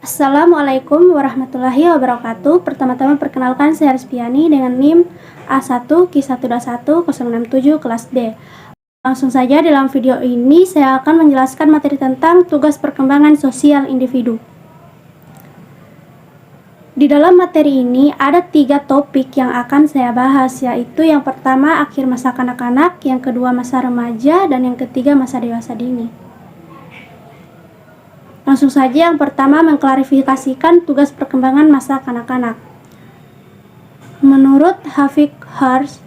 Assalamualaikum warahmatullahi wabarakatuh. Pertama-tama perkenalkan, saya Rizpiani dengan NIM A1Q121-067 kelas D. Langsung saja, dalam video ini saya akan menjelaskan materi tentang tugas perkembangan sosial individu. Di dalam materi ini ada 3 topik yang akan saya bahas, yaitu yang pertama akhir masa kanak-kanak, yang kedua masa remaja, dan yang ketiga masa dewasa dini. Langsung saja, yang pertama mengklarifikasikan tugas perkembangan masa kanak-kanak. Menurut Hafik Hars,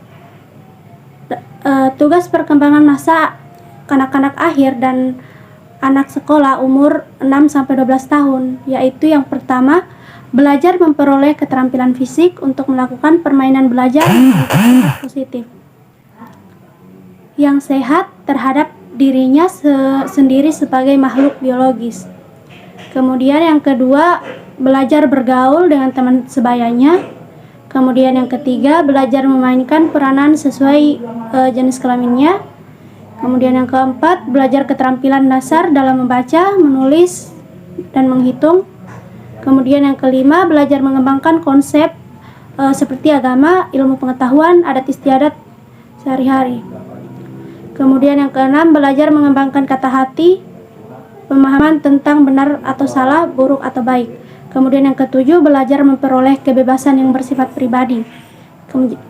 tugas perkembangan masa kanak-kanak akhir dan anak sekolah umur 6-12 tahun, yaitu yang pertama, belajar memperoleh keterampilan fisik untuk melakukan permainan belajar yang positif, yang sehat terhadap dirinya sendiri sebagai makhluk biologis. Kemudian yang kedua, belajar bergaul dengan teman sebayanya. Kemudian yang ketiga, belajar memainkan peranan sesuai jenis kelaminnya. Kemudian yang keempat, belajar keterampilan dasar dalam membaca, menulis, dan menghitung. Kemudian yang kelima, belajar mengembangkan konsep seperti agama, ilmu pengetahuan, adat istiadat sehari-hari. Kemudian yang keenam, belajar mengembangkan kata hati, pemahaman tentang benar atau salah, buruk atau baik. Kemudian yang ketujuh, belajar memperoleh kebebasan yang bersifat pribadi.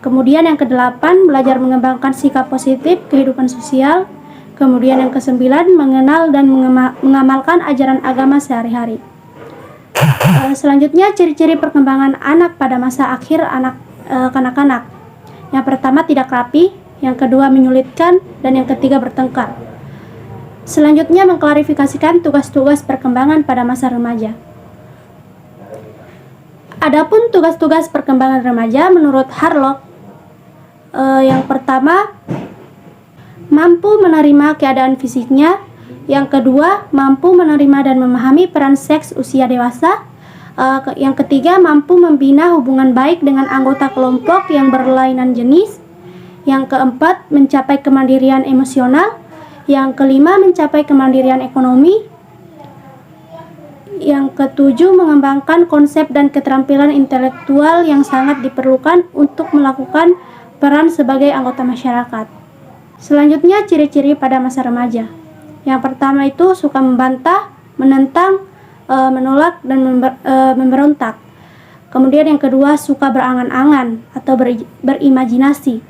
Kemudian yang kedelapan, belajar mengembangkan sikap positif kehidupan sosial. Kemudian yang kesembilan, mengenal dan mengamalkan ajaran agama sehari-hari. Selanjutnya, ciri-ciri perkembangan anak pada masa akhir kanak-kanak. Yang pertama, tidak rapi. Yang kedua, menyulitkan. Dan yang ketiga, bertengkar. Selanjutnya, mengklarifikasikan tugas-tugas perkembangan pada masa remaja. Adapun tugas-tugas perkembangan remaja menurut Harlock, yang pertama, mampu menerima keadaan fisiknya. Yang kedua, mampu menerima dan memahami peran seks usia dewasa. Yang ketiga, mampu membina hubungan baik dengan anggota kelompok yang berlainan jenis. Yang keempat, mencapai kemandirian emosional. Yang kelima, mencapai kemandirian ekonomi. Yang ketujuh, mengembangkan konsep dan keterampilan intelektual yang sangat diperlukan untuk melakukan peran sebagai anggota masyarakat. Selanjutnya, ciri-ciri pada masa remaja. Yang pertama itu suka membantah, menentang, menolak, dan memberontak. Kemudian yang kedua, suka berangan-angan atau berimajinasi.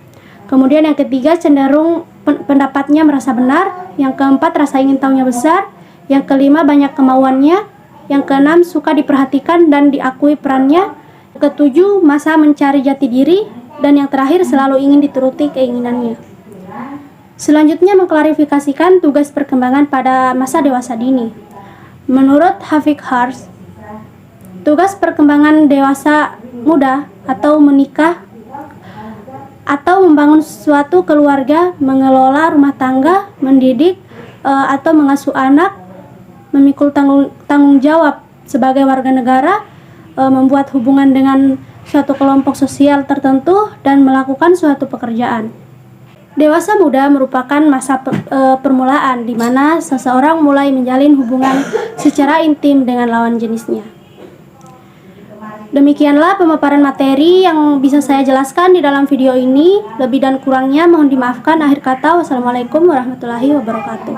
Kemudian yang ketiga, cenderung pendapatnya merasa benar. Yang keempat, rasa ingin tahunya besar. Yang kelima, banyak kemauannya. Yang keenam, suka diperhatikan dan diakui perannya. Ketujuh, masa mencari jati diri. Dan yang terakhir, selalu ingin dituruti keinginannya. Selanjutnya, mengklarifikasikan tugas perkembangan pada masa dewasa dini. Menurut Hafik Hars, tugas perkembangan dewasa muda atau menikah atau membangun suatu keluarga, mengelola rumah tangga, mendidik atau mengasuh anak, memikul tanggung jawab sebagai warga negara, membuat hubungan dengan suatu kelompok sosial tertentu, dan melakukan suatu pekerjaan. Dewasa muda merupakan masa permulaan di mana seseorang mulai menjalin hubungan secara intim dengan lawan jenisnya. Demikianlah pemaparan materi yang bisa saya jelaskan di dalam video ini. Lebih dan kurangnya mohon dimaafkan. Akhir kata, wassalamualaikum warahmatullahi wabarakatuh.